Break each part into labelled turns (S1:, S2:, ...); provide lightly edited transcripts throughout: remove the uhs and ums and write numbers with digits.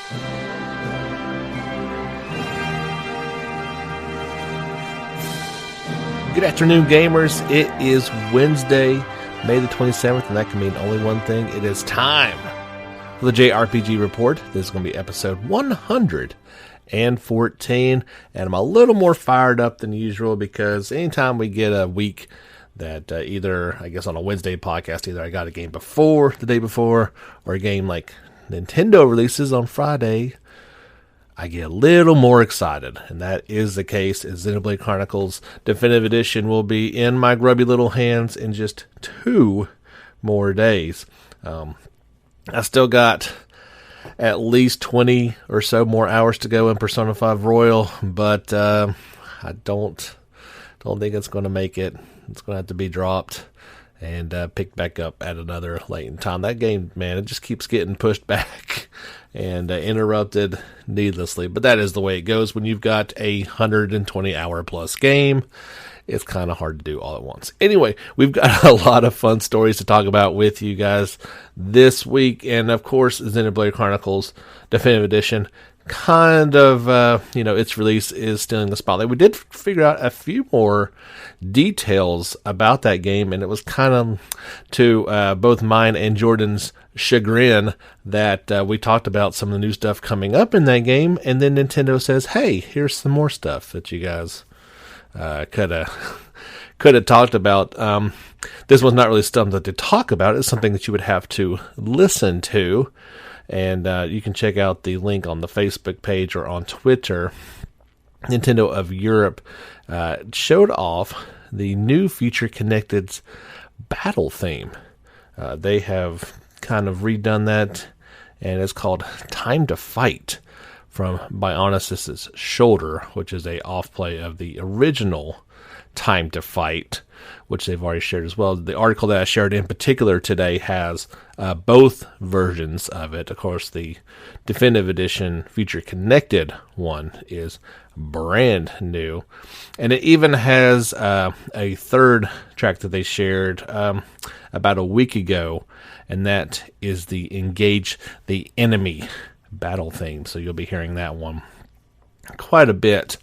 S1: Good afternoon, gamers. It is Wednesday, May the 27th, and that can mean only one thing. It is time for the JRPG report. This is going to be episode 114, and I'm a little more fired up than usual because anytime we get a week that either, I guess on a Wednesday podcast, either I got a game before, the day before, or a game like Nintendo releases on Friday, I get a little more excited, and that is the case as Xenoblade Chronicles Definitive Edition will be in my grubby little hands in just 2 more days. I still got at least 20 or so more hours to go in Persona 5 Royal, but I don't think it's going to make it. It's going to have to be dropped and picked back up at another latent time. That game, man, it just keeps getting pushed back and interrupted needlessly. But that is the way it goes when you've got a 120-hour plus game. It's kind of hard to do all at once. Anyway, we've got a lot of fun stories to talk about with you guys this week. And, of course, Xenoblade Chronicles Definitive Edition, kind of, its release is stealing the spotlight. We did figure out a few more details about that game, and it was kind of to both mine and Jordan's chagrin that we talked about some of the new stuff coming up in that game, and then Nintendo says, hey, here's some more stuff that you guys could have talked about. This was not really something to talk about. It's something that you would have to listen to. And you can check out the link on the Facebook page or on Twitter. Nintendo of Europe showed off the new Future Connected's battle theme. They have kind of redone that, and it's called Time to Fight from Bionis's Shoulder, which is a off-play of the original Time to Fight, which they've already shared as well. The article that I shared in particular today has both versions of it. Of course, the Definitive Edition Future Connected one is brand new. And it even has a third track that they shared about a week ago, and that is the Engage the Enemy battle theme. So you'll be hearing that one quite a bit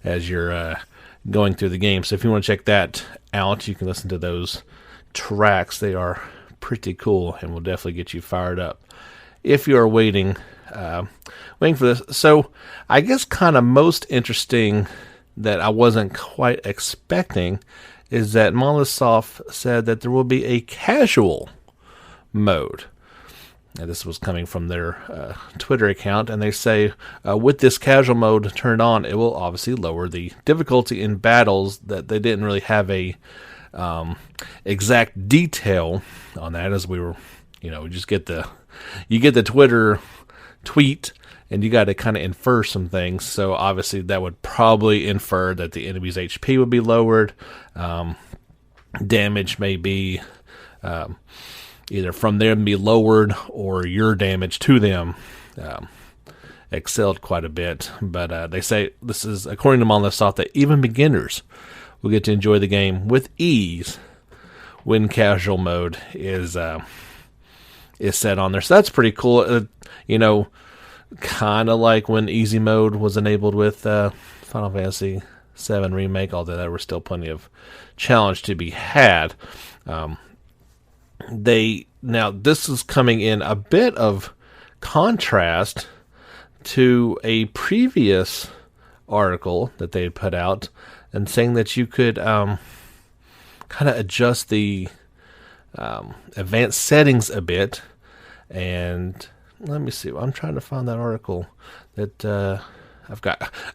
S1: as you're going through the game. So if you want to check that out, you can listen to those tracks. They are pretty cool and will definitely get you fired up if you are waiting for this. So I guess kind of most interesting that I wasn't quite expecting is that Monolith Soft said that there will be a casual mode. Now, this was coming from their Twitter account, and they say, with this casual mode turned on, it will obviously lower the difficulty in battles. That they didn't really have a exact detail on that, as we were, we just get the Twitter tweet, and you got to kind of infer some things. So obviously that would probably infer that the enemy's HP would be lowered, damage may be either from them be lowered or your damage to them excelled quite a bit. But they say this is, according to Monolith Soft, that even beginners will get to enjoy the game with ease when casual mode is set on there. So that's pretty cool. Kind of like when easy mode was enabled with Final Fantasy VII Remake, although there was still plenty of challenge to be had. Now this is coming in a bit of contrast to a previous article that they had put out, and saying that you could kind of adjust the advanced settings a bit. And let me see, I'm trying to find that article that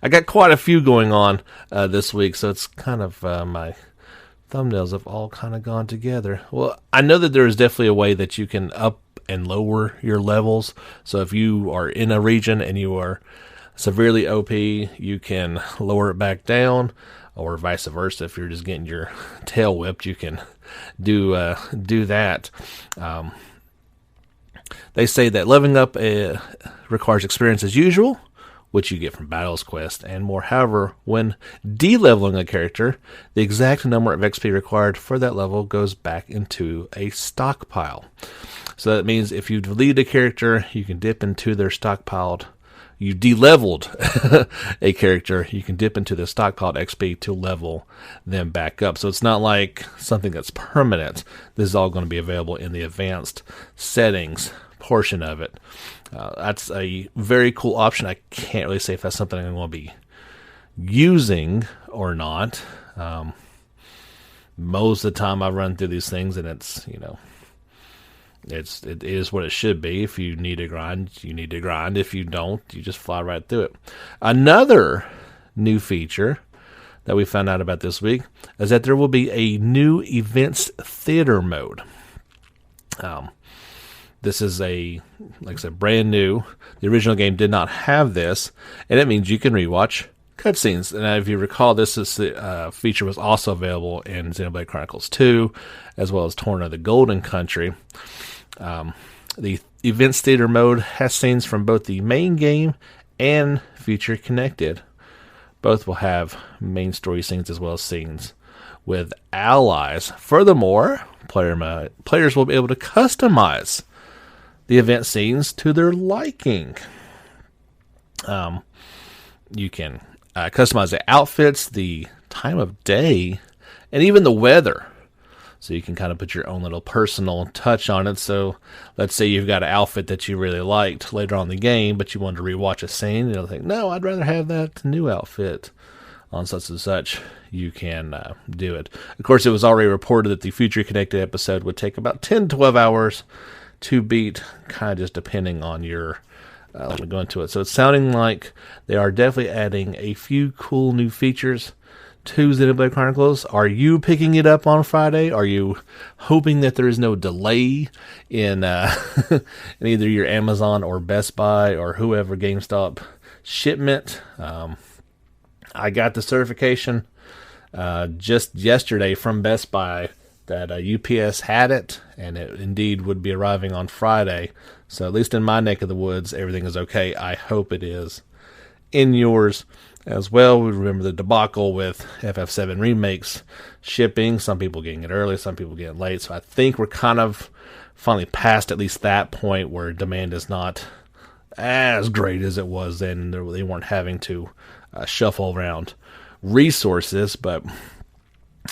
S1: I got quite a few going on this week, so it's kind of my thumbnails have all kind of gone together. Well, I know that there is definitely a way that you can up and lower your levels. So if you are in a region and you are severely OP, you can lower it back down, or vice versa. If you're just getting your tail whipped, you can do that. They say that leveling up requires experience as usual, which you get from Battles Quest and more. However, when de-leveling a character, the exact number of XP required for that level goes back into a stockpile. So that means if you delete a character, you can dip into their stockpiled you de-leveled a character, you can dip into the stockpiled XP to level them back up. So it's not like something that's permanent. This is all going to be available in the advanced settings portion of it. That's a very cool option. I can't really say if that's something I'm going to be using or not. Most of the time I run through these things and it's, it is what it should be. If you need to grind, you need to grind. If you don't, you just fly right through it. Another new feature that we found out about this week is that there will be a new events theater mode. This is like I said, brand new. The original game did not have this, and it means you can rewatch cutscenes. And if you recall, this feature was also available in Xenoblade Chronicles 2, as well as Torna the Golden Country. The Events Theater mode has scenes from both the main game and Future Connected. Both will have main story scenes as well as scenes with allies. Furthermore, players will be able to customize the event scenes to their liking. You can customize the outfits, the time of day, and even the weather. So you can kind of put your own little personal touch on it. So let's say you've got an outfit that you really liked later on in the game, but you wanted to rewatch a scene, and you'll think, no, I'd rather have that new outfit on such and such. You can do it. Of course, it was already reported that the Future Connected episode would take about 10 to 12 hours to beat, kind of just depending on your let me go into it. So it's sounding like they are definitely adding a few cool new features to Xenoblade Chronicles. Are you picking it up on Friday? Are you hoping that there is no delay in, in either your Amazon or Best Buy or whoever GameStop shipment? I got the certification just yesterday from Best Buy that UPS had it, and it indeed would be arriving on Friday. So at least in my neck of the woods, everything is okay. I hope it is in yours as well. We remember the debacle with FF7 remakes shipping. Some people getting it early, some people getting late. So I think we're kind of finally past at least that point where demand is not as great as it was then. They weren't having to shuffle around resources, but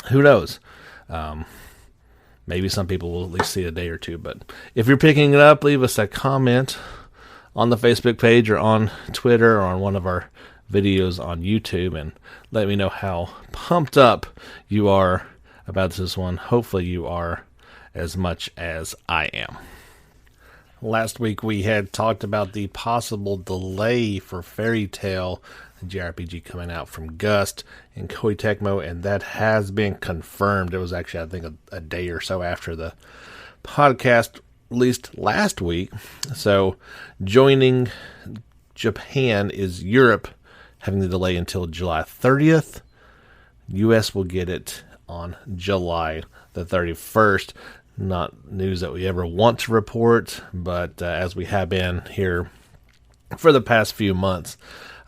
S1: who knows? Maybe some people will at least see a day or two. But if you're picking it up, leave us a comment on the Facebook page or on Twitter or on one of our videos on YouTube and let me know how pumped up you are about this one. Hopefully you are as much as I am. Last week we had talked about the possible delay for Fairy Tail, the JRPG coming out from Gust and Koei Tecmo, and that has been confirmed. It was actually, I think, a day or so after the podcast released last week. So joining Japan is Europe, having the delay until July 30th. US will get it on July the 31st. Not news that we ever want to report, but as we have been here for the past few months,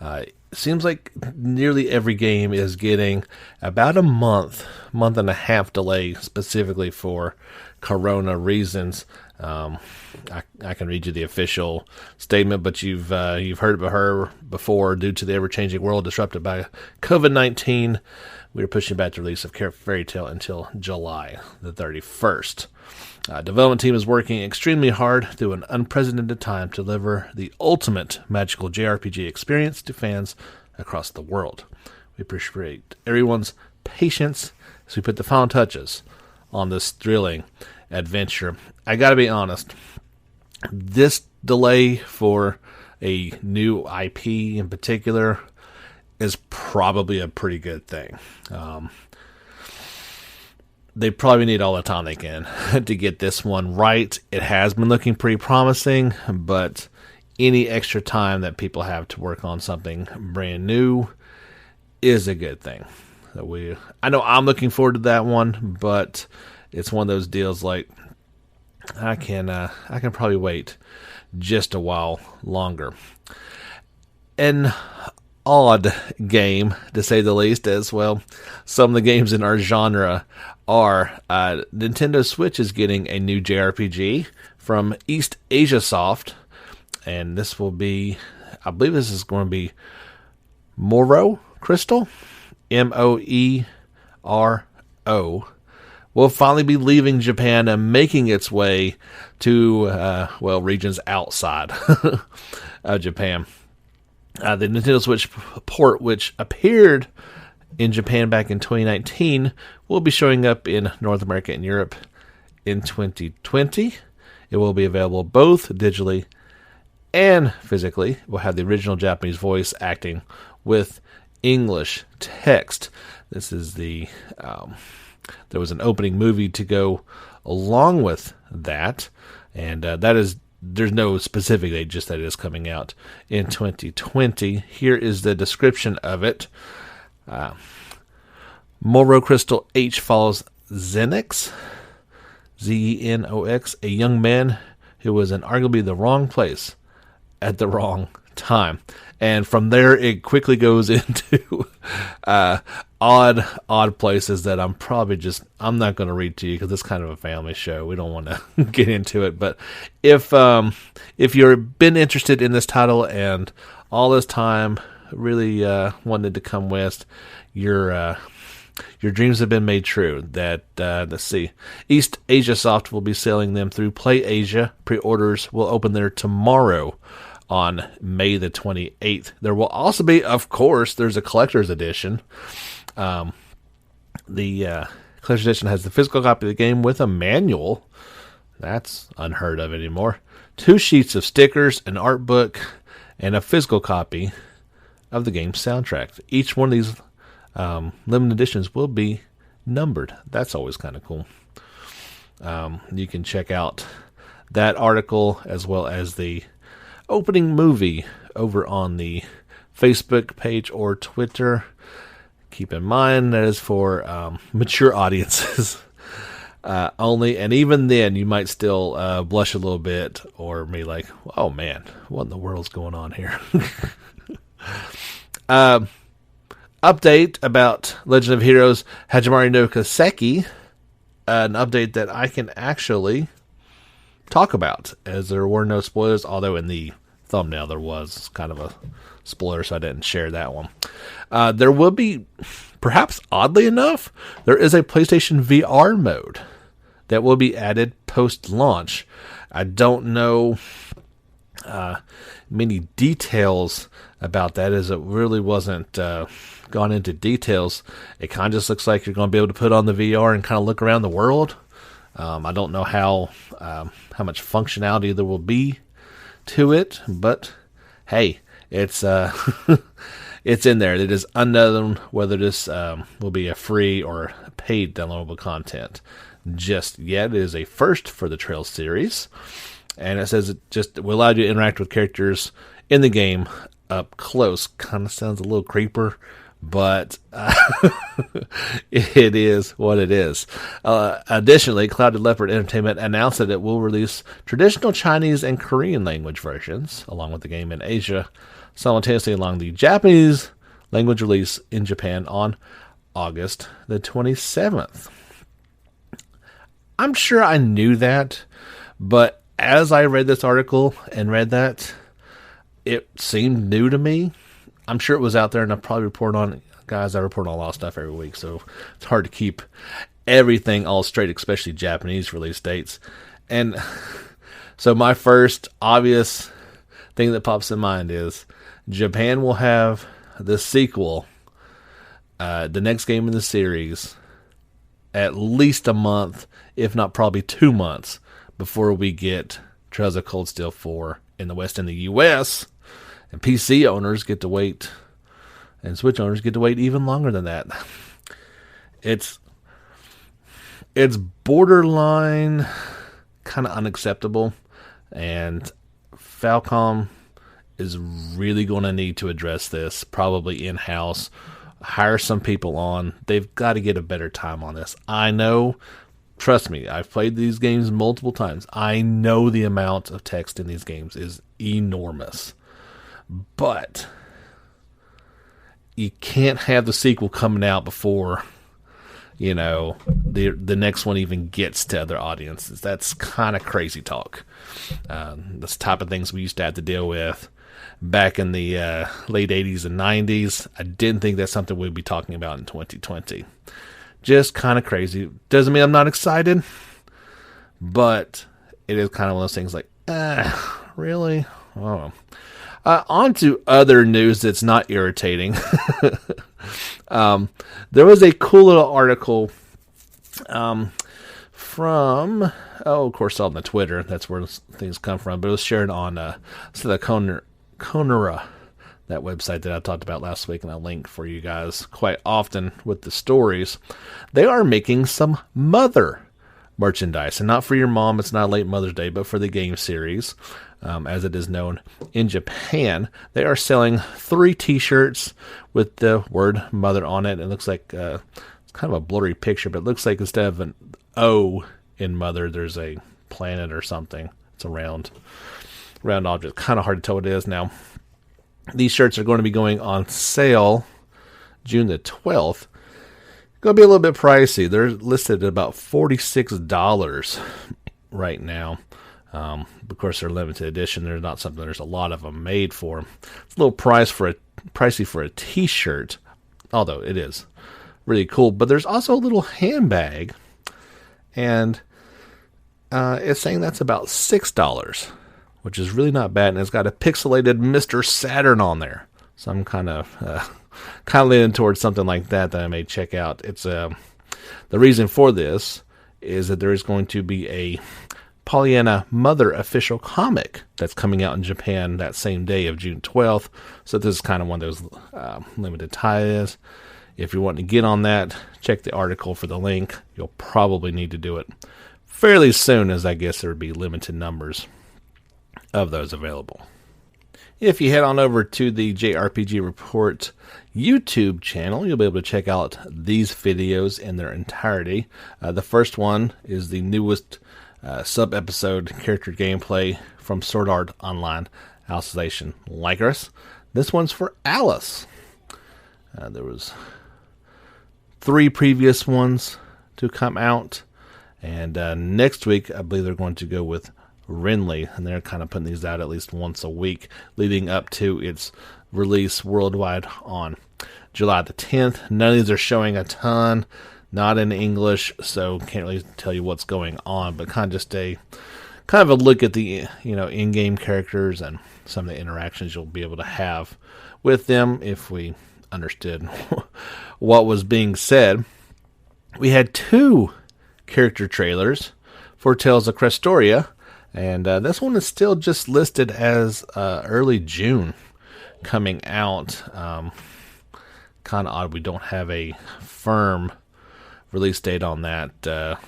S1: it seems like nearly every game is getting about a month and a half delay, specifically for Corona reasons. I can read you the official statement, but you've heard of her before. Due to the ever-changing world disrupted by COVID-19, we are pushing back the release of Fairy Tail until July the 31st. Development team is working extremely hard through an unprecedented time to deliver the ultimate magical JRPG experience to fans across the world. We appreciate everyone's patience as we put the final touches on this thrilling adventure. I gotta be honest, this delay for a new IP in particular is probably a pretty good thing. They probably need all the time they can to get this one right. It has been looking pretty promising, but any extra time that people have to work on something brand new is a good thing. I know I'm looking forward to that one, but it's one of those deals like I can probably wait just a while longer. An odd game, to say the least, as well. Some of the games in our genre are Nintendo Switch is getting a new JRPG from East Asia Soft, and this will be I believe this is going to be Moro Crystal, Moero, will finally be leaving Japan and making its way to, regions outside of Japan. The Nintendo Switch port, which appeared in Japan back in 2019, will be showing up in North America and Europe in 2020. It will be available both digitally and physically. We'll have the original Japanese voice acting with English text. This is there was an opening movie to go along with that, and there's no specific date, just that it is coming out in 2020. Here is the description of it. Moro Crystal H follows Xenox, Zenox, a young man who was in arguably the wrong place at the wrong time. And from there, it quickly goes into odd places that I'm not going to read to you because it's kind of a family show. We don't want to get into it. But if you've been interested in this title and all this time really wanted to come west, your dreams have been made true. Let's see. East Asia Soft will be selling them through Play Asia. Pre-orders will open there tomorrow on May the 28th. There will also be, of course, there's a collector's edition. The collector's edition has the physical copy of the game with a manual. That's unheard of anymore. 2 sheets of stickers, an art book, and a physical copy of the game's soundtrack. Each one of these limited editions will be numbered. That's always kind of cool. You can check out that article as well as the opening movie over on the Facebook page or Twitter. Keep in mind that is for mature audiences only, and even then you might still blush a little bit or be like, oh man, what in the world's going on here? Update about Legend of Heroes Hajimari no Kaseki, an update that I can actually talk about, as there were no spoilers, although in the thumbnail there was kind of a spoiler, so I didn't share that one. There will be, perhaps oddly enough, there is a PlayStation VR mode that will be added post-launch. I don't know many details about that, as it really wasn't gone into details. It kind of just looks like you're going to be able to put on the VR and kind of look around the world. I don't know how much functionality there will be to it, but hey, it's it's in there. It is unknown whether this will be a free or paid downloadable content just yet. It is a first for the Trails series, and it says it just will allow you to interact with characters in the game up close. Kind of sounds a little creeper, but it is what it is. Additionally, Clouded Leopard Entertainment announced that it will release traditional Chinese and Korean language versions along with the game in Asia, simultaneously along the Japanese language release in Japan on August the 27th. I'm sure I knew that, but as I read this article and read that, it seemed new to me. I'm sure it was out there, and I probably report on it. Guys, I report on a lot of stuff every week, so it's hard to keep everything all straight, especially Japanese release dates. And so my first obvious thing that pops in mind is Japan will have the sequel, the next game in the series, at least a month, if not probably 2 months, before we get Trails of Cold Steel 4 in the West and the U.S., and PC owners get to wait, and Switch owners get to wait even longer than that. It's borderline kind of unacceptable, and Falcom is really going to need to address this, probably in-house, hire some people on. They've got to get a better time on this. I know, trust me, I've played these games multiple times. I know the amount of text in these games is enormous. But you can't have the sequel coming out before, the next one even gets to other audiences. That's kind of crazy talk. That's the type of things we used to have to deal with back in the late 80s and 90s. I didn't think that's something we'd be talking about in 2020. Just kind of crazy. Doesn't mean I'm not excited, but it is kind of one of those things like, really? Oh. On to other news that's not irritating. There was a cool little article from, of course, on the Twitter. That's where things come from. But it was shared on the Conera, that website that I talked about last week, and I link for you guys quite often with the stories. They are making some Mother merchandise, and not for your mom. It's not a late Mother's Day, but for the game series, as it is known in Japan. They are selling 3 T-shirts with the word Mother on it. It looks like it's kind of a blurry picture, but it looks like instead of an O in Mother, there's a planet or something. It's a round object. Kind of hard to tell what it is now. These shirts are going to be going on sale June the 12th. Going to be a little bit pricey. They're listed at about $46 right now. Of course, they're limited edition. They're not something there's a lot of them made for. It's a little pricey for a T-shirt, although it is really cool. But there's also a little handbag, and it's saying that's about $6, which is really not bad. And it's got a pixelated Mr. Saturn on there, so I'm kind of leaning towards something like that I may check out. It's the reason for this is that there is going to be a Pollyanna Mother official comic that's coming out in Japan that same day of June 12th. So this is kind of one of those limited ties. If you're wanting to get on that, check the article for the link. You'll probably need to do it fairly soon, as I guess there would be limited numbers of those available. If you head on over to the JRPG Report YouTube channel, you'll be able to check out these videos in their entirety. The first one is the newest sub-episode character gameplay from Sword Art Online Alicization Lycris. This one's for Alice. There was 3 previous ones to come out, and next week I believe they're going to go with Renly, and they're kind of putting these out at least once a week leading up to its release worldwide on July the 10th. None of these are showing a ton, not in English, so can't really tell you what's going on, but kind of a look at the in-game characters and some of the interactions you'll be able to have with them if we understood what was being said. We had 2 character trailers for Tales of Crestoria, and this one is still just listed as early June coming out. Kind of odd we don't have a firm release date on that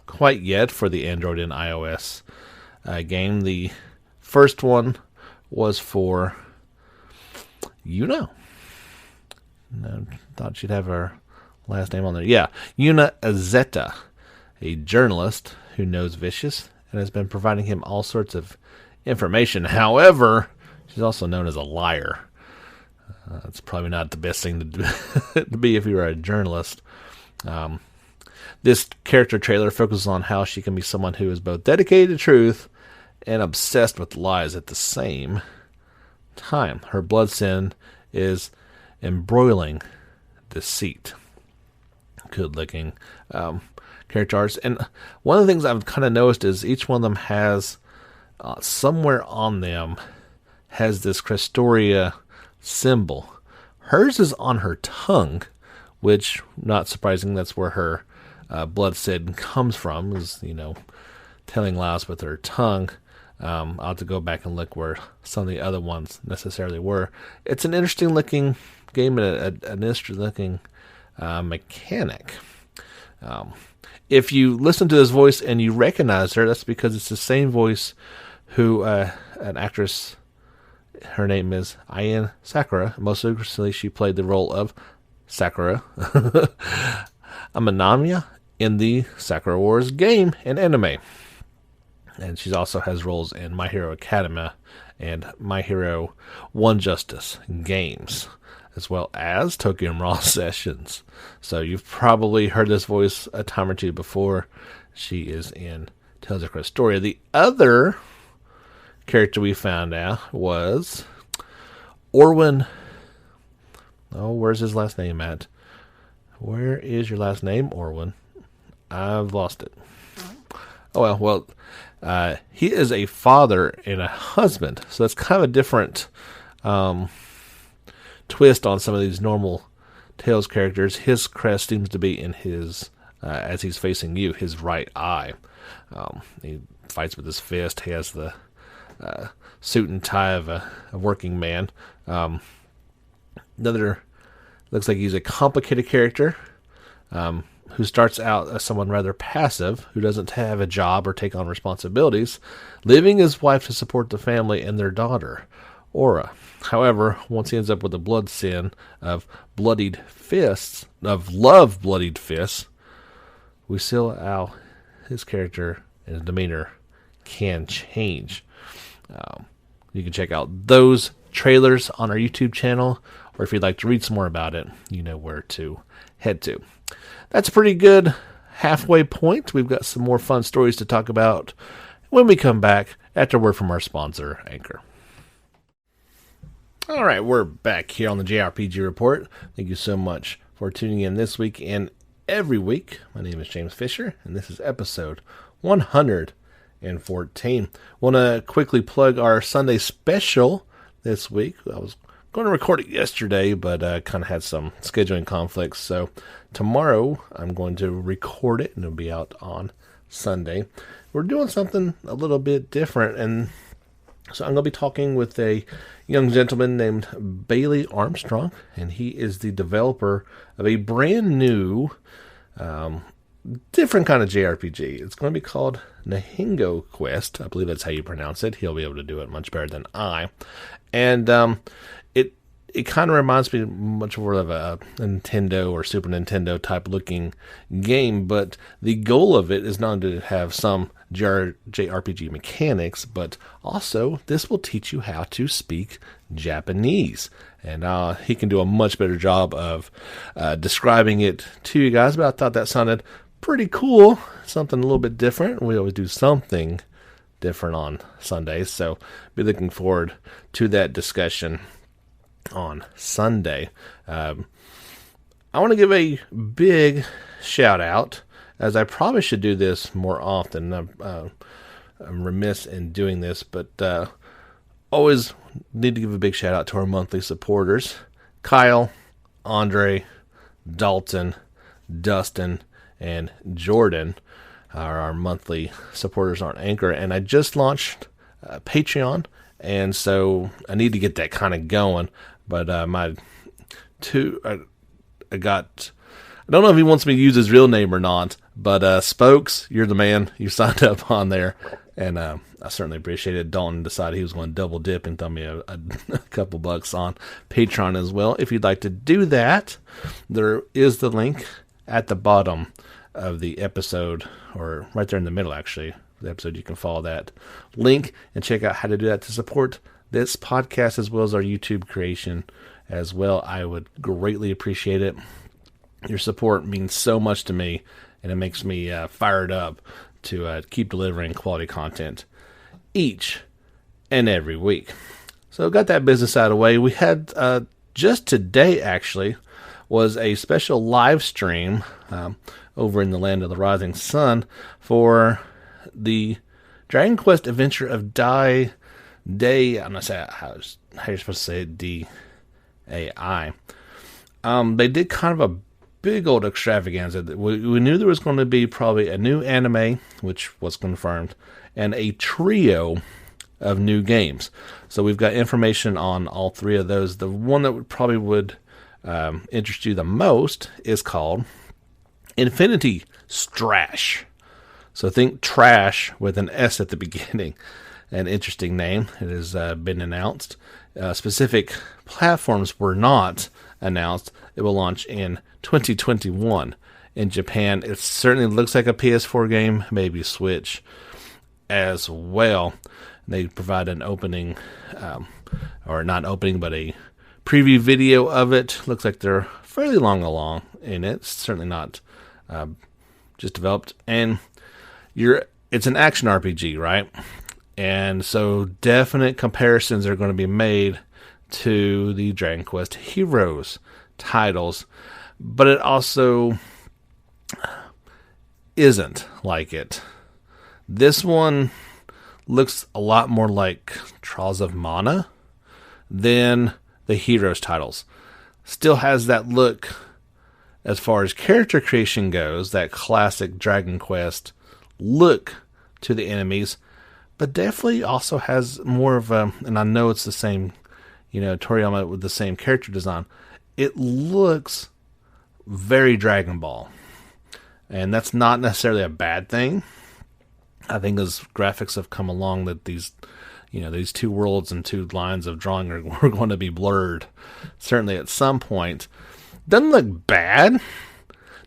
S1: quite yet for the Android and iOS game. The first one was for Yuna. No, thought she'd have her last name on there. Yeah, Yuna Azeta, a journalist who knows Vicious and has been providing him all sorts of information. However, she's also known as a liar. That's probably not the best thing to be if you are a journalist. This character trailer focuses on how she can be someone who is both dedicated to truth and obsessed with lies at the same time. Her blood sin is embroiling deceit. Good looking character arts. And one of the things I've kind of noticed is each one of them has somewhere on them has this Crestoria symbol. Hers is on her tongue, which, not surprising, that's where her blood sin comes from, is, telling lies with her tongue. I'll have to go back and look where some of the other ones necessarily were. It's an interesting looking game and an interesting looking mechanic. If you listen to this voice and you recognize her, that's because it's the same voice who an actress, her name is Ayan Sakura. Most recently, she played the role of Sakura Amanamiya in the Sakura Wars game and anime. And she also has roles in My Hero Academia and My Hero One Justice games, as well as Tokyo Mirage Sessions. So you've probably heard this voice a time or two before. She is in Tales of Crestoria. The other character we found out was Orwin. Oh, where's his last name at? Where is your last name, Orwin? I've lost it. Oh, well, he is a father and a husband, so that's kind of a different twist on some of these normal Tales characters. His crest seems to be in his, as he's facing you, his right eye. He fights with his fist. He has the suit and tie of a working man. Another looks like he's a complicated character who starts out as someone rather passive, who doesn't have a job or take on responsibilities, leaving his wife to support the family and their daughter, Aura. However, once he ends up with the blood sin of bloodied fists, of love bloodied fists, we see how his character and his demeanor can change. You can check out those trailers on our YouTube channel, or if you'd like to read some more about it, you know where to head to. That's a pretty good halfway point. We've got some more fun stories to talk about when we come back after a word from our sponsor, Anchor. All right, we're back here on the JRPG Report. Thank you so much for tuning in this week and every week. My name is James Fisher, and this is episode 114. Want to quickly plug our Sunday special this week. I was going to record it yesterday, but kind of had some scheduling conflicts. So tomorrow I'm going to record it, and it'll be out on Sunday. We're doing something a little bit different, and so I'm going to be talking with a young gentleman named Bailey Armstrong, and he is the developer of a brand new, different kind of JRPG. It's going to be called Nahingo Quest. I believe that's how you pronounce it. He'll be able to do it much better than I. And it kind of reminds me much more of a Nintendo or Super Nintendo type looking game, but the goal of it is not only to have some JRPG mechanics, but also this will teach you how to speak Japanese. And he can do a much better job of describing it to you guys, but I thought that sounded pretty cool, something a little bit different. We always do something different on Sundays, so be looking forward to that discussion on Sunday. I want to give a big shout out, as I probably should do this more often. I'm remiss in doing this, but always need to give a big shout out to our monthly supporters: Kyle, Andre, Dalton, Dustin, and Jordan are our monthly supporters on Anchor. And I just launched Patreon, and so I need to get that kind of going. But I don't know if he wants me to use his real name or not, but Spokes, you're the man. You signed up on there, and I certainly appreciate it. Dalton decided he was going to double dip and throw me a couple bucks on Patreon as well. If you'd like to do that, there is the link at the bottom of the episode, or right there in the middle, actually, the episode. You can follow that link and check out how to do that to support this podcast as well as our YouTube creation as well. I would greatly appreciate it. Your support means so much to me, and it makes me fired up to keep delivering quality content each and every week. So got that business out of the way. We had just today, actually, was a special live stream over in the Land of the Rising Sun for the Dragon Quest Adventure of Day. I'm not saying how you're supposed to say it, D-A-I. They did kind of a big old extravaganza. We knew there was going to be probably a new anime, which was confirmed, and a trio of new games. So we've got information on all three of those. The one that would interest you the most is called Infinity Strash. So think trash with an S at the beginning. An interesting name. It has been announced. Specific platforms were not announced. It will launch in 2021 in Japan. It certainly looks like a PS4 game, maybe Switch as well. They provide an opening, or not opening, but a preview video of it. Looks like they're fairly long along in it. It's certainly not just developed. And it's an action RPG, right? And so definite comparisons are going to be made to the Dragon Quest Heroes titles, but it also isn't like it. This one looks a lot more like Trials of Mana than the Heroes titles. Still has that look as far as character creation goes, that classic Dragon Quest look to the enemies, but definitely also has more of a, and I know it's the same, Toriyama with the same character design. It looks very Dragon Ball. And that's not necessarily a bad thing. I think as graphics have come along that these two worlds and two lines of drawing are going to be blurred. Certainly at some point. Doesn't look bad.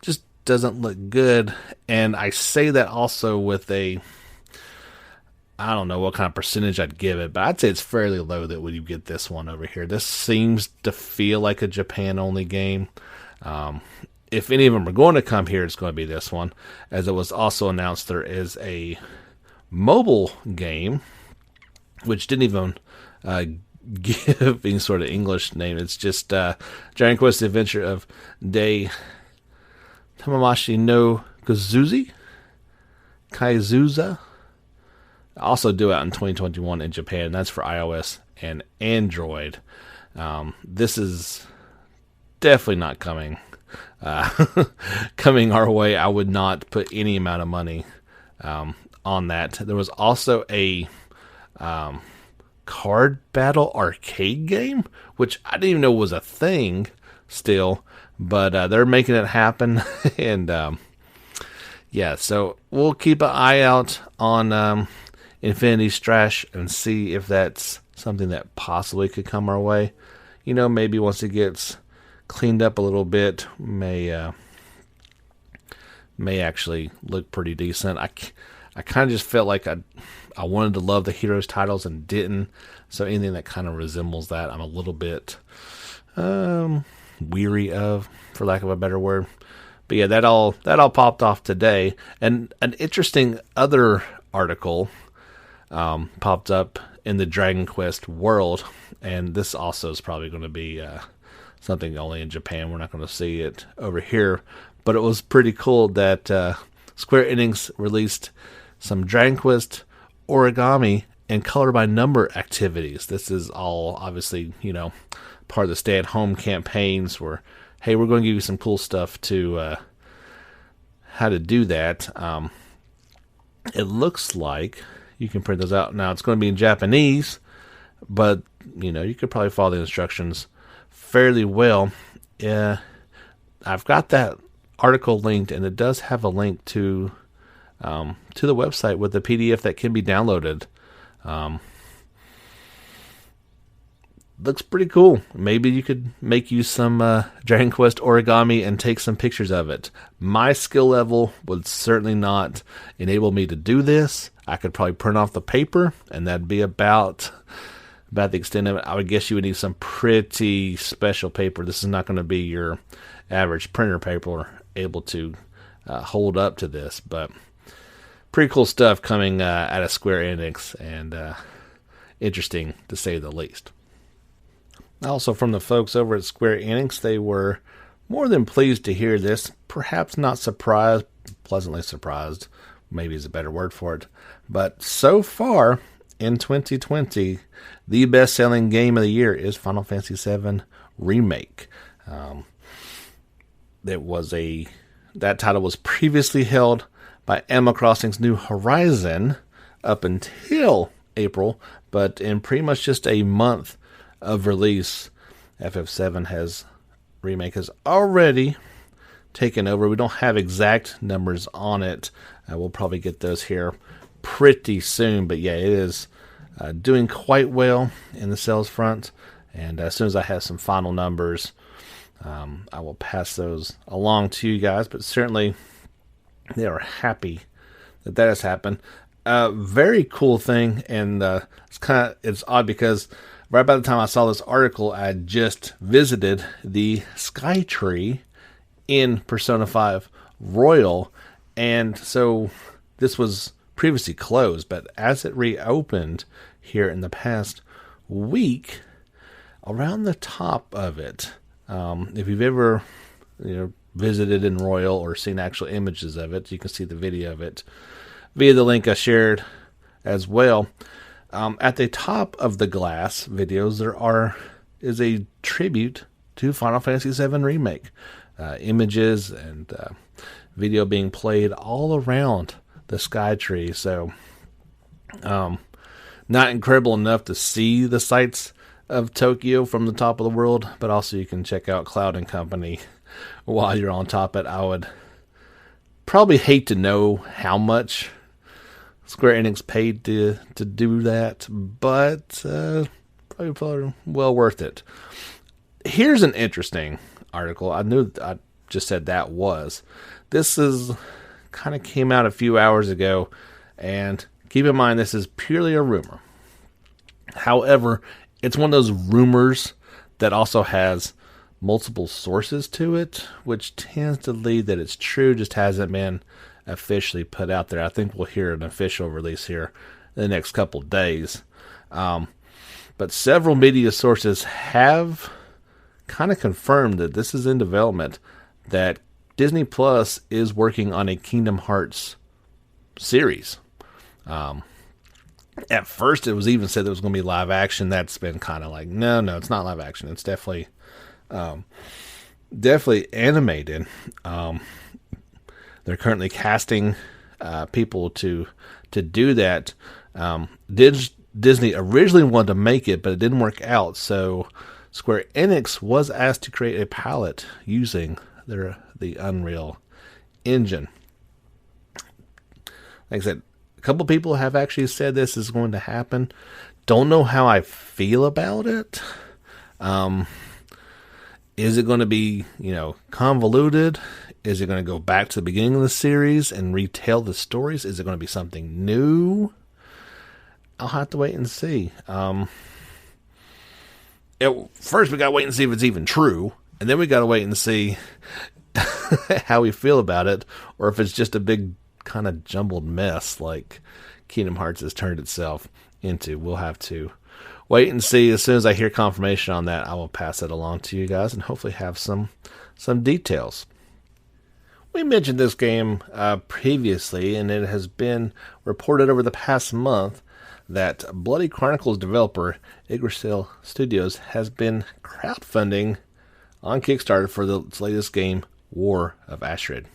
S1: Just doesn't look good. And I say that also with I don't know what kind of percentage I'd give it, but I'd say it's fairly low that when you get this one over here. This seems to feel like a Japan-only game. If any of them are going to come here, it's going to be this one. As it was also announced, there is a mobile game, which didn't even give any sort of English name. It's just Dragon Quest: The Adventure of Dai Tamamashi no Kaizuza. Also due out in 2021 in Japan. That's for iOS and Android. This is definitely not coming our way. I would not put any amount of money on that. There was also a card battle arcade game, which I didn't even know was a thing still, but they're making it happen. And so we'll keep an eye out on Infinity Strash and see if that's something that possibly could come our way. Maybe once it gets cleaned up a little bit, may actually look pretty decent. I kind of just felt like I wanted to love the Heroes titles and didn't, so anything that kind of resembles that, I'm a little bit weary of, for lack of a better word. But yeah, that all popped off today, and an interesting other article popped up in the Dragon Quest world, and this also is probably going to be something only in Japan. We're not going to see it over here, but it was pretty cool that Square Enix released some Dragon Quest origami and color by number activities. This is all obviously, part of the stay-at-home campaigns where, hey, we're going to give you some cool stuff to how to do that. It looks like you can print those out. Now, it's going to be in Japanese, but, you could probably follow the instructions fairly well. I've got that article linked, and it does have a link to the website with the PDF that can be downloaded. Looks pretty cool. Maybe you could make use some Dragon Quest origami and take some pictures of it. My skill level would certainly not enable me to do this. I could probably print off the paper, and that'd be about the extent of it. I would guess you would need some pretty special paper. This is not going to be your average printer paper able to hold up to this, but pretty cool stuff coming out of Square Enix, and interesting to say the least. Also from the folks over at Square Enix, they were more than pleased to hear this. Perhaps not surprised, pleasantly surprised, maybe is a better word for it. But so far in 2020, the best-selling game of the year is Final Fantasy VII Remake. That title was previously held by Animal Crossing's New Horizon up until April, but in pretty much just a month of release, FF7 Remake has already taken over. We don't have exact numbers on it. We'll probably get those here pretty soon, but yeah, it is doing quite well in the sales front, and as soon as I have some final numbers, I will pass those along to you guys, but certainly they are happy that has happened. Very cool thing, and it's odd because right by the time I saw this article, I had just visited the Sky Tree in Persona 5 Royal, and so this was previously closed, but as it reopened here in the past week, around the top of it, if you've ever visited in Royal or seen actual images of it, you can see the video of it via the link I shared as well. At the top of the glass videos, is a tribute to Final Fantasy VII Remake. Images and video being played all around the Sky Tree. So, not incredible enough to see the sights of Tokyo from the top of the world, but also you can check out Cloud and Company while you're on top of it. I would probably hate to know how much Square Enix paid to do that, but probably well worth it. Here's an interesting article. I knew I just said that was. This is kind of came out a few hours ago, and keep in mind this is purely a rumor. However, it's one of those rumors that also has multiple sources to it, which tends to lead that it's true, just hasn't been officially put out there. I think we'll hear an official release here in the next couple days. But several media sources have kind of confirmed that this is in development, that Disney Plus is working on a Kingdom Hearts series. At first, it was even said it was going to be live action. That's been kind of like, no, it's not live action. It's definitely animated. They're currently casting people to do that. Disney originally wanted to make it, but it didn't work out. So Square Enix was asked to create a pilot using the Unreal Engine. Like I said, a couple people have actually said this is going to happen. Don't know how I feel about it. Is it going to be, convoluted? Is it going to go back to the beginning of the series and retell the stories? Is it going to be something new? I'll have to wait and see. First, we got to wait and see if it's even true. And then we got to wait and see how we feel about it. Or if it's just a big kind of jumbled mess like Kingdom Hearts has turned itself into. We'll have to wait and see. As soon as I hear confirmation on that, I will pass it along to you guys and hopefully have some details. We mentioned this game previously, and it has been reported over the past month that Bloody Chronicles developer Yggdrasil Studios has been crowdfunding on Kickstarter for its latest game, War of Ashrid.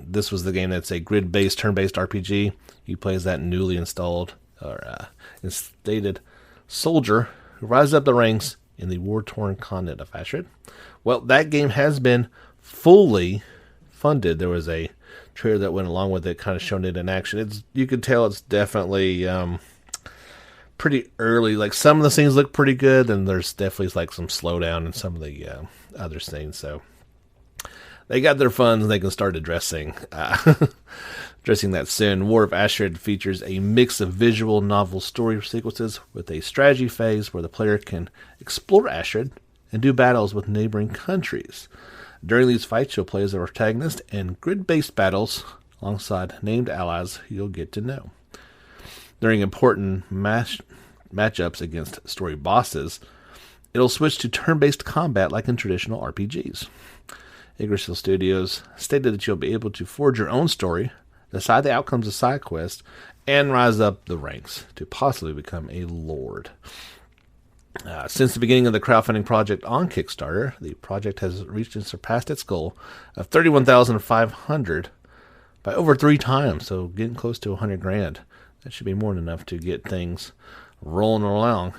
S1: This was the game that's a grid-based, turn-based RPG. You play as that newly installed or instated soldier who rises up the ranks in the war-torn continent of Ashrid. Well, that game has been fully funded. There was a trailer that went along with it, kind of showing it in action. You could tell it's definitely pretty early. Like, some of the scenes look pretty good, and there's definitely like some slowdown in some of the other scenes. So they got their funds and they can start addressing that soon. War of Ashrid features a mix of visual novel story sequences with a strategy phase where the player can explore Ashrid and do battles with neighboring countries. During these fights, you'll play as a protagonist, and grid-based battles alongside named allies you'll get to know. During important matchups against story bosses, it'll switch to turn-based combat like in traditional RPGs. Yggdrasil Studios stated that you'll be able to forge your own story, decide the outcomes of side quests, and rise up the ranks to possibly become a lord. Since the beginning of the crowdfunding project on Kickstarter, the project has reached and surpassed its goal of $31,500 by over 3 times, so getting close to $100,000. That should be more than enough to get things rolling along.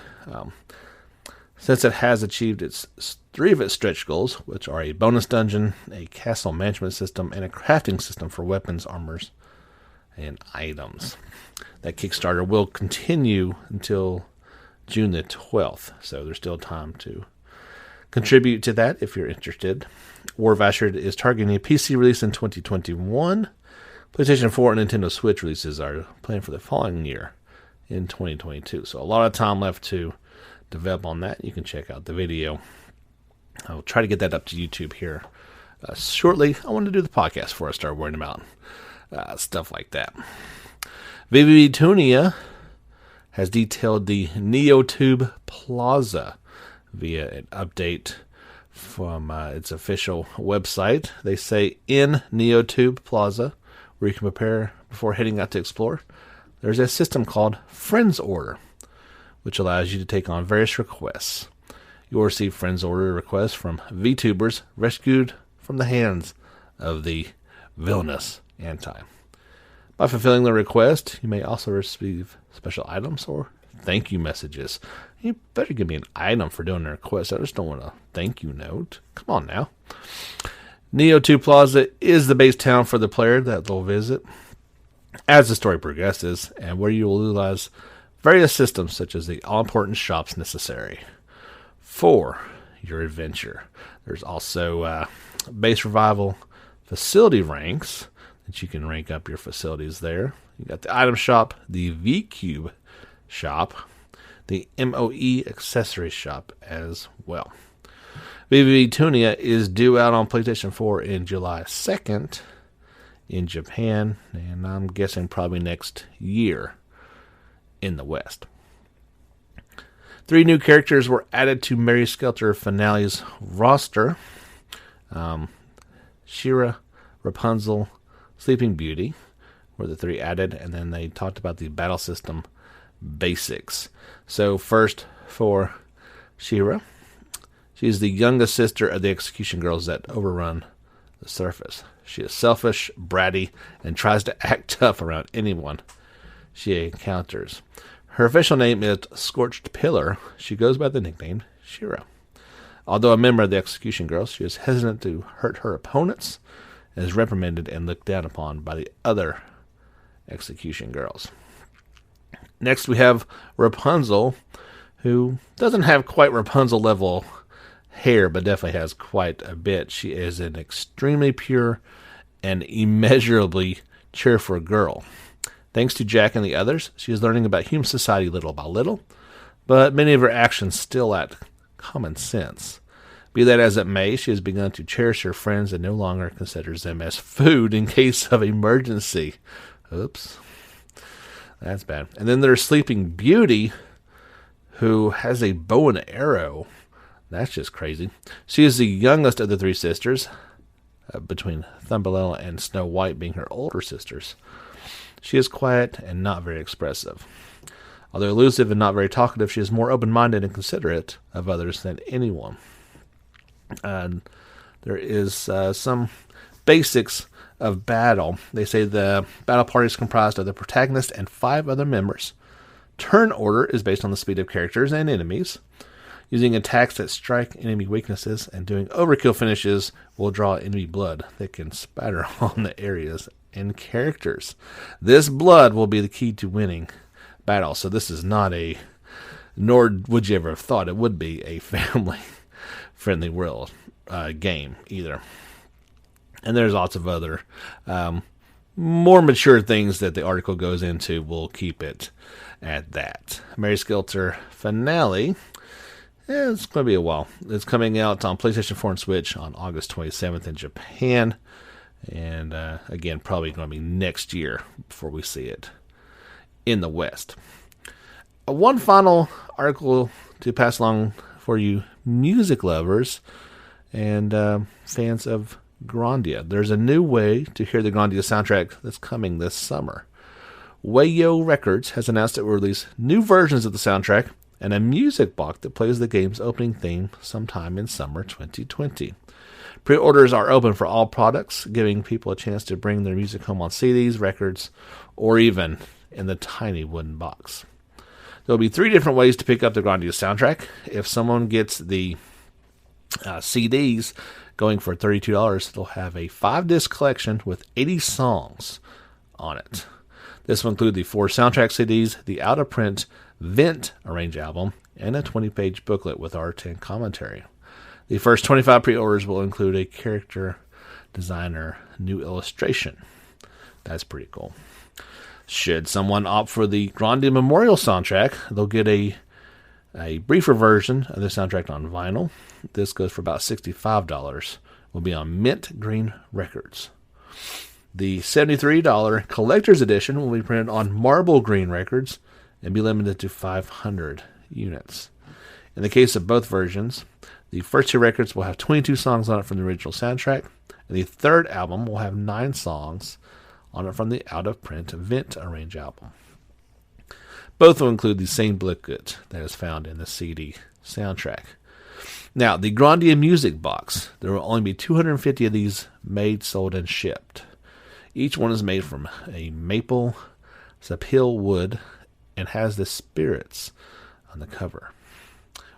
S1: Since it has achieved 3 of its stretch goals, which are a bonus dungeon, a castle management system, and a crafting system for weapons, armors, and items. That Kickstarter will continue until June the 12th, so there's still time to contribute to that if you're interested. War of Ashrid is targeting a PC release in 2021. PlayStation 4 and Nintendo Switch releases are planned for the following year in 2022. So a lot of time left to develop on that. You can check out the video. I'll try to get that up to YouTube here shortly. I want to do the podcast before I start worrying about stuff like that. VVV Tunia has detailed the NeoTube Plaza via an update from its official website. They say in Neotube Plaza, where you can prepare before heading out to explore, there's a system called Friends Order, which allows you to take on various requests. You will receive Friends Order requests from VTubers rescued from the hands of the villainous Anti. By fulfilling the request, you may also receive special items or thank you messages. You better give me an item for doing the request. I just don't want a thank you note. Come on now. Neo 2 Plaza is the base town for the player that they'll visit as the story progresses, and where you will utilize various systems such as the all-important shops necessary for your adventure. There's also base revival facility ranks that you can rank up your facilities there. You got the item shop, the V-Cube shop, the MOE accessory shop as well. VV Tunia is due out on PlayStation 4 in July 2nd in Japan, and I'm guessing probably next year in the West. 3 new characters were added to Mary Skelter Finale's roster. Shira, Rapunzel, Sleeping Beauty were the 3 added, and then they talked about the battle system basics. So first for Shira, she's the youngest sister of the execution girls that overrun the surface. She is selfish, bratty, and tries to act tough around anyone she encounters. Her official name is Scorched Pillar. She goes by the nickname Shira. Although a member of the execution girls, she is hesitant to hurt her opponents and is reprimanded and looked down upon by the other execution girls. Next we have Rapunzel, who doesn't have quite Rapunzel level hair, but definitely has quite a bit. She is an extremely pure and immeasurably cheerful girl. Thanks to Jack and the others, she is learning about human society little by little, but many of her actions still lack common sense. Be that as it may, she has begun to cherish her friends and no longer considers them as food in case of emergency. Oops. That's bad. And then there's Sleeping Beauty, who has a bow and arrow. That's just crazy. She is the youngest of the 3 sisters, between Thumbelina and Snow White being her older sisters. She is quiet and not very expressive. Although elusive and not very talkative, she is more open-minded and considerate of others than anyone. There is some basics of battle. They say the battle party is comprised of the protagonist and 5 other members. Turn order is based on the speed of characters and enemies. Using attacks that strike enemy weaknesses and doing overkill finishes will draw enemy blood that can spatter on the areas and characters. This blood will be the key to winning battle. So this is not nor would you ever have thought it would be a family-friendly world game either. And there's lots of other more mature things that the article goes into. We'll keep it at that. Mary Skelter Finale. It's going to be a while. It's coming out on PlayStation 4 and Switch on August 27th in Japan. And again, probably going to be next year before we see it in the West. One final article to pass along for you music lovers and fans of Grandia. There's a new way to hear the Grandia soundtrack that's coming this summer. Wayo Records has announced it will release new versions of the soundtrack and a music box that plays the game's opening theme sometime in summer 2020. Pre-orders are open for all products, giving people a chance to bring their music home on CDs, records, or even in the tiny wooden box. There will be 3 different ways to pick up the Grandia soundtrack. If someone gets the CDs going for $32, they'll have a 5-disc collection with 80 songs on it. This will include the 4 soundtrack CDs, the out-of-print Vent Arrange album, and a 20-page booklet with art and commentary. The first 25 pre-orders will include a character designer new illustration. That's pretty cool. Should someone opt for the Grandia Memorial soundtrack, they'll get a briefer version of the soundtrack on vinyl. This goes for about $65. Will be on Mint Green Records. The $73 collector's edition will be printed on Marble Green Records and be limited to 500 units. In the case of both versions, the first two records will have 22 songs on it from the original soundtrack, and the third album will have 9 songs on it from the out-of-print Vent Arrange album. Both will include the same booklet that is found in the CD soundtrack. Now, the Grandia Music Box, there will only be 250 of these made, sold, and shipped. Each one is made from a maple sapele wood and has the spirits on the cover.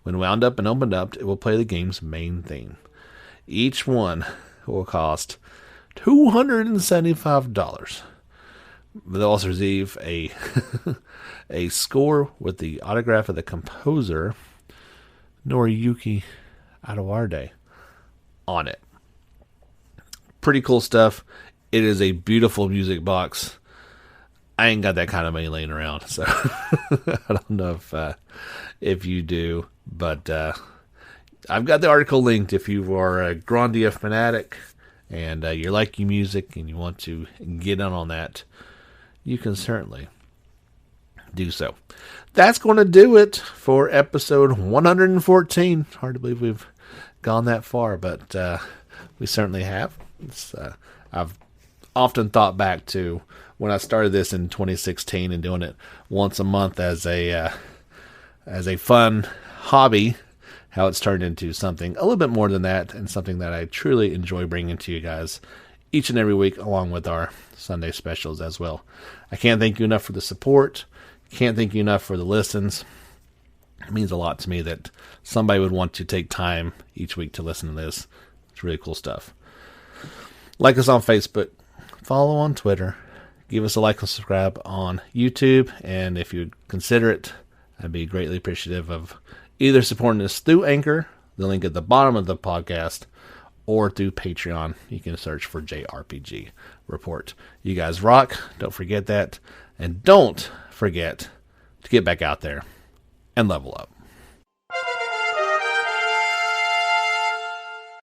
S1: When wound up and opened up, it will play the game's main theme. Each one will cost $275. They'll also receive a a score with the autograph of the composer Noriyuki Adowarde on it. Pretty cool stuff. It is a beautiful music box. I ain't got that kind of money laying around, so I don't know if you do, but I've got the article linked if you are a Grandia fanatic and you're liking music and you want to get in on that. You can certainly do so. That's going to do it for episode 114. Hard to believe we've gone that far, but we certainly have. I've often thought back to when I started this in 2016 and doing it once a month as a fun hobby, how it's turned into something a little bit more than that, and something that I truly enjoy bringing to you guys each and every week, along with our Sunday specials as well. I can't thank you enough for the support. Can't thank you enough for the listens. It means a lot to me that somebody would want to take time each week to listen to this. It's really cool stuff. Like us on Facebook. Follow on Twitter. Give us a like and subscribe on YouTube. And if you consider it, I'd be greatly appreciative of either supporting us through Anchor, the link at the bottom of the podcast, or through Patreon. You can search for JRPG Report. You guys rock. Don't forget that. And don't forget to get back out there and level up.